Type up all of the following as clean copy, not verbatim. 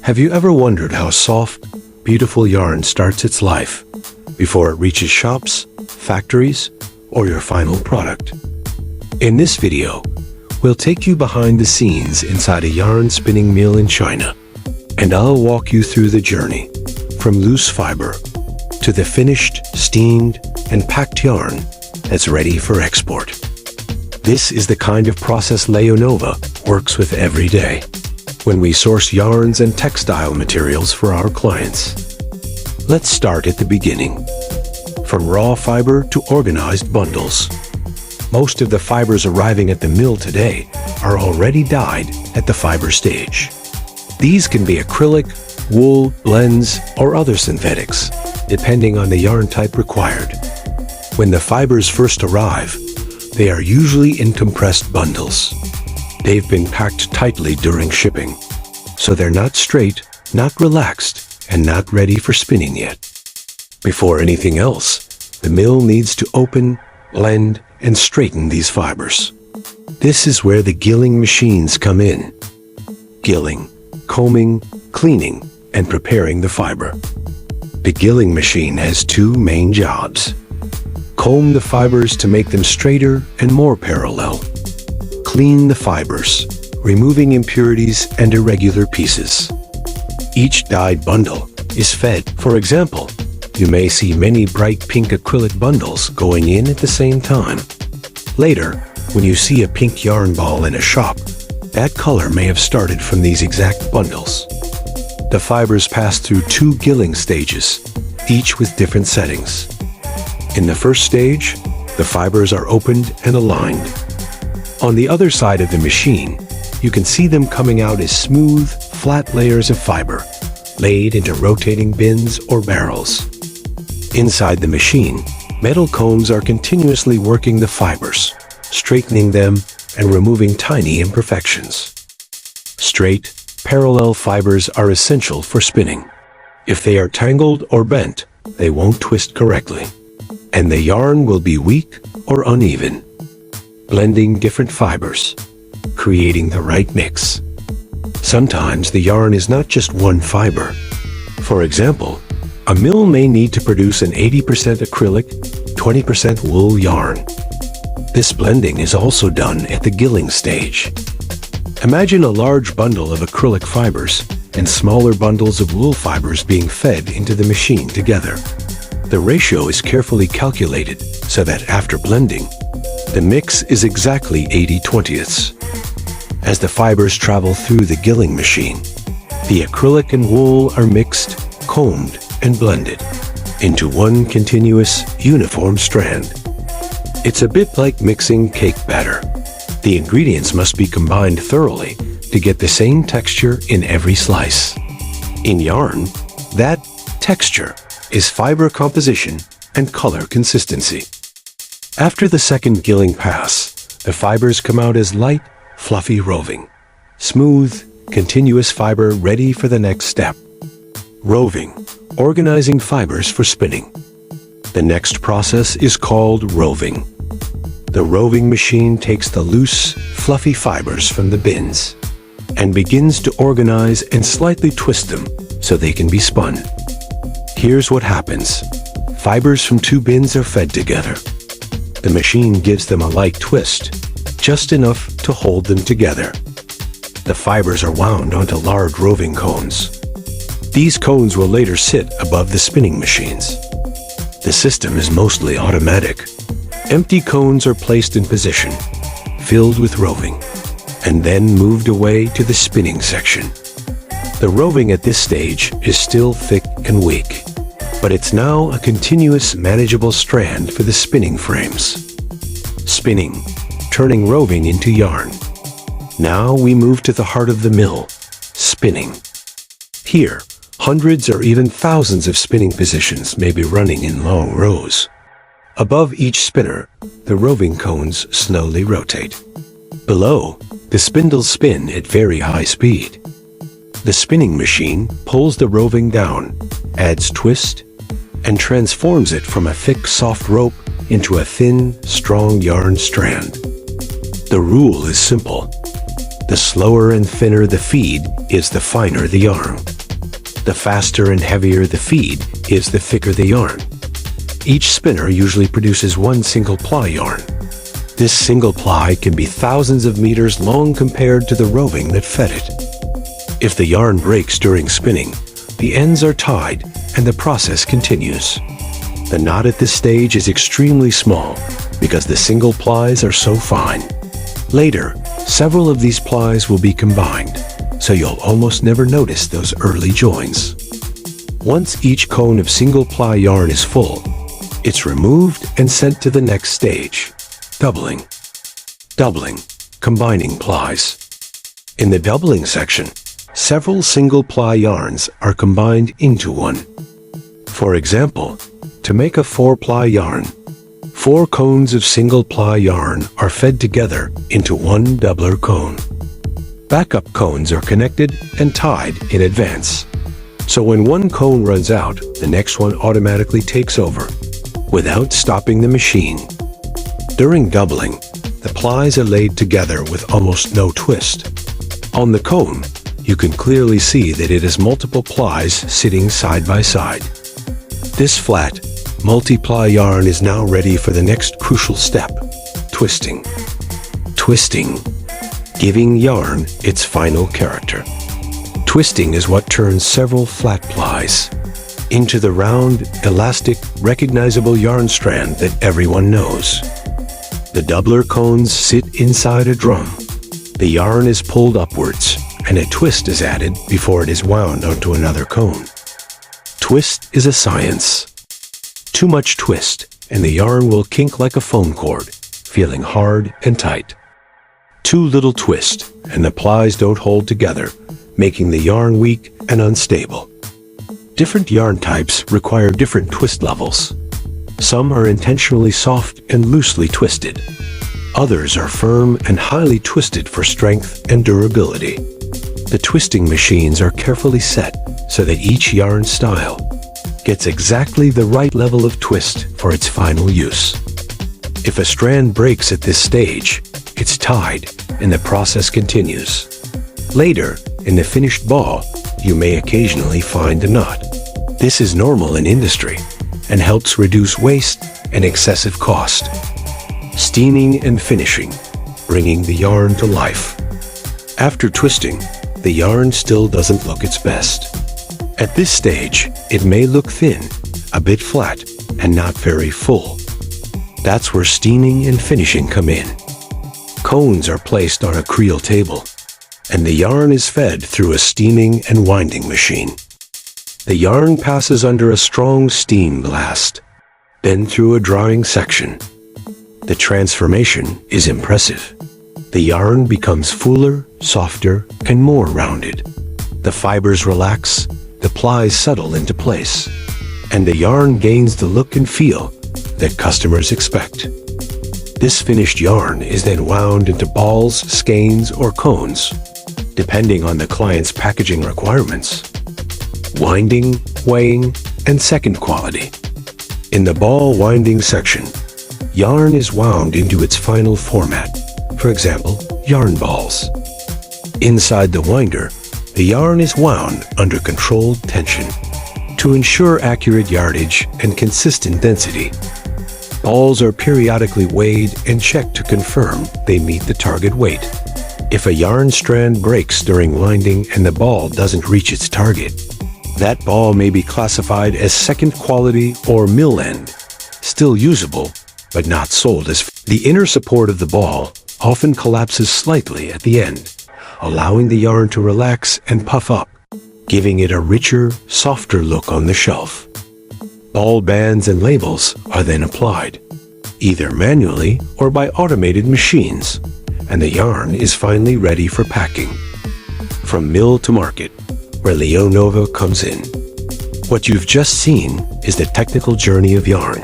Have you ever wondered how soft, beautiful yarn starts its life before it reaches shops, factories, or your final product? In this video, we'll take you behind the scenes inside a yarn spinning mill in China, and I'll walk you through the journey from loose fiber to the finished, steamed, and packed yarn that's ready for export. This is the kind of process Liunova works with every day when we source yarns and textile materials for our clients. Let's start at the beginning. From raw fiber to organized bundles. Most of the fibers arriving at the mill today are already dyed at the fiber stage. These can be acrylic, wool, blends, or other synthetics, depending on the yarn type required. When the fibers first arrive, they are usually in compressed bundles. They've been packed tightly during shipping, so they're not straight, not relaxed, and not ready for spinning yet. Before anything else, the mill needs to open, blend, and straighten these fibers. This is where the gilling machines come in. Gilling, combing, cleaning, and preparing the fiber. The gilling machine has two main jobs. Comb the fibers to make them straighter and more parallel. Clean the fibers, removing impurities and irregular pieces. Each dyed bundle is fed. For example, you may see many bright pink acrylic bundles going in at the same time. Later, when you see a pink yarn ball in a shop, that color may have started from these exact bundles. The fibers pass through two gilling stages, each with different settings. In the first stage, the fibers are opened and aligned. On the other side of the machine, you can see them coming out as smooth, flat layers of fiber, laid into rotating bins or barrels. Inside the machine, metal combs are continuously working the fibers, straightening them and removing tiny imperfections. Straight, parallel fibers are essential for spinning. If they are tangled or bent, they won't twist correctly, and the yarn will be weak or uneven. Blending different fibers, creating the right mix. Sometimes the yarn is not just one fiber. For example, a mill may need to produce an 80% acrylic, 20% wool yarn. This blending is also done at the gilling stage. Imagine a large bundle of acrylic fibers and smaller bundles of wool fibers being fed into the machine together. The ratio is carefully calculated so that after blending, the mix is exactly 80/20ths. As the fibers travel through the gilling machine, the acrylic and wool are mixed, combed, and blended into one continuous, uniform strand. It's a bit like mixing cake batter. The ingredients must be combined thoroughly to get the same texture in every slice. In yarn, that texture is fiber composition and color consistency. After the second gilling pass, the fibers come out as light, fluffy roving. Smooth, continuous fiber ready for the next step. Roving, organizing fibers for spinning. The next process is called roving. The roving machine takes the loose, fluffy fibers from the bins and begins to organize and slightly twist them so they can be spun. Here's what happens. Fibers from two bins are fed together. The machine gives them a light twist, just enough to hold them together. The fibers are wound onto large roving cones. These cones will later sit above the spinning machines. The system is mostly automatic. Empty cones are placed in position, filled with roving, and then moved away to the spinning section. The roving at this stage is still thick and weak, but it's now a continuous, manageable strand for the spinning frames. Spinning, turning roving into yarn. Now we move to the heart of the mill, spinning. Here, hundreds or even thousands of spinning positions may be running in long rows. Above each spinner, the roving cones slowly rotate. Below, the spindles spin at very high speed. The spinning machine pulls the roving down, adds twist, and transforms it from a thick, soft rope into a thin, strong yarn strand. The rule is simple. The slower and thinner the feed is, the finer the yarn. The faster and heavier the feed is, the thicker the yarn. Each spinner usually produces one single ply yarn. This single ply can be thousands of meters long compared to the roving that fed it. If the yarn breaks during spinning, the ends are tied and the process continues. The knot at this stage is extremely small because the single plies are so fine. Later, several of these plies will be combined, so you'll almost never notice those early joins. Once each cone of single ply yarn is full, it's removed and sent to the next stage, doubling. Doubling, combining plies. In the doubling section, several single ply yarns are combined into one. For example, to make a 4-ply yarn, 4 cones of single ply yarn are fed together into one doubler cone. Backup cones are connected and tied in advance. So when one cone runs out, the next one automatically takes over, without stopping the machine. During doubling, the plies are laid together with almost no twist. On the cone, you can clearly see that it has multiple plies sitting side by side. This flat, multi-ply yarn is now ready for the next crucial step, twisting. Twisting, giving yarn its final character. Twisting is what turns several flat plies into the round, elastic, recognizable yarn strand that everyone knows. The doubler cones sit inside a drum. The yarn is pulled upwards, and a twist is added before it is wound onto another cone. Twist is a science. Too much twist, and the yarn will kink like a phone cord, feeling hard and tight. Too little twist, and the plies don't hold together, making the yarn weak and unstable. Different yarn types require different twist levels. Some are intentionally soft and loosely twisted. Others are firm and highly twisted for strength and durability. The twisting machines are carefully set so that each yarn style gets exactly the right level of twist for its final use. If a strand breaks at this stage, it's tied and the process continues. Later, in the finished ball, you may occasionally find a knot. This is normal in industry and helps reduce waste and excessive cost. Steaming and finishing, bringing the yarn to life. After twisting, the yarn still doesn't look its best. At this stage, it may look thin, a bit flat, and not very full. That's where steaming and finishing come in. Cones are placed on a creel table, and the yarn is fed through a steaming and winding machine. The yarn passes under a strong steam blast, then through a drying section. The transformation is impressive. The yarn becomes fuller, softer, and more rounded. The fibers relax, the plies settle into place, and the yarn gains the look and feel that customers expect. This finished yarn is then wound into balls, skeins, or cones, depending on the client's packaging requirements. Winding, weighing, and second quality. In the ball winding section, yarn is wound into its final format, for example, yarn balls. Inside the winder, the yarn is wound under controlled tension to ensure accurate yardage and consistent density. Balls are periodically weighed and checked to confirm they meet the target weight. If a yarn strand breaks during winding and the ball doesn't reach its target, that ball may be classified as second quality or mill end, still usable, but not sold as. The inner support of the ball often collapses slightly at the end, allowing the yarn to relax and puff up, giving it a richer, softer look on the shelf. Ball bands and labels are then applied, either manually or by automated machines, and the yarn is finally ready for packing. From mill to market, where Liunova comes in. What you've just seen is the technical journey of yarn,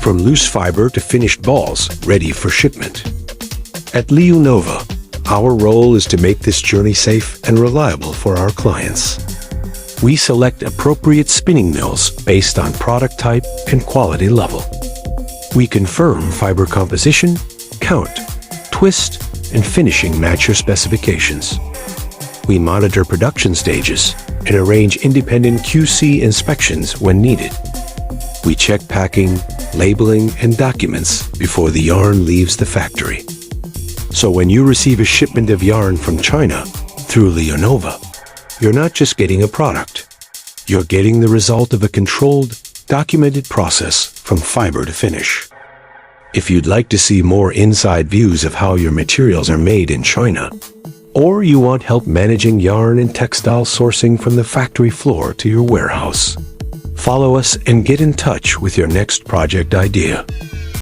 from loose fiber to finished balls ready for shipment. At Liunova, our role is to make this journey safe and reliable for our clients. We select appropriate spinning mills based on product type and quality level. We confirm fiber composition, count, twist, and finishing match your specifications. We monitor production stages and arrange independent QC inspections when needed. We check packing, labeling, and documents before the yarn leaves the factory. So when you receive a shipment of yarn from China through Liunova, you're not just getting a product. You're getting the result of a controlled, documented process from fiber to finish. If you'd like to see more inside views of how your materials are made in China, or you want help managing yarn and textile sourcing from the factory floor to your warehouse, follow us and get in touch with your next project idea.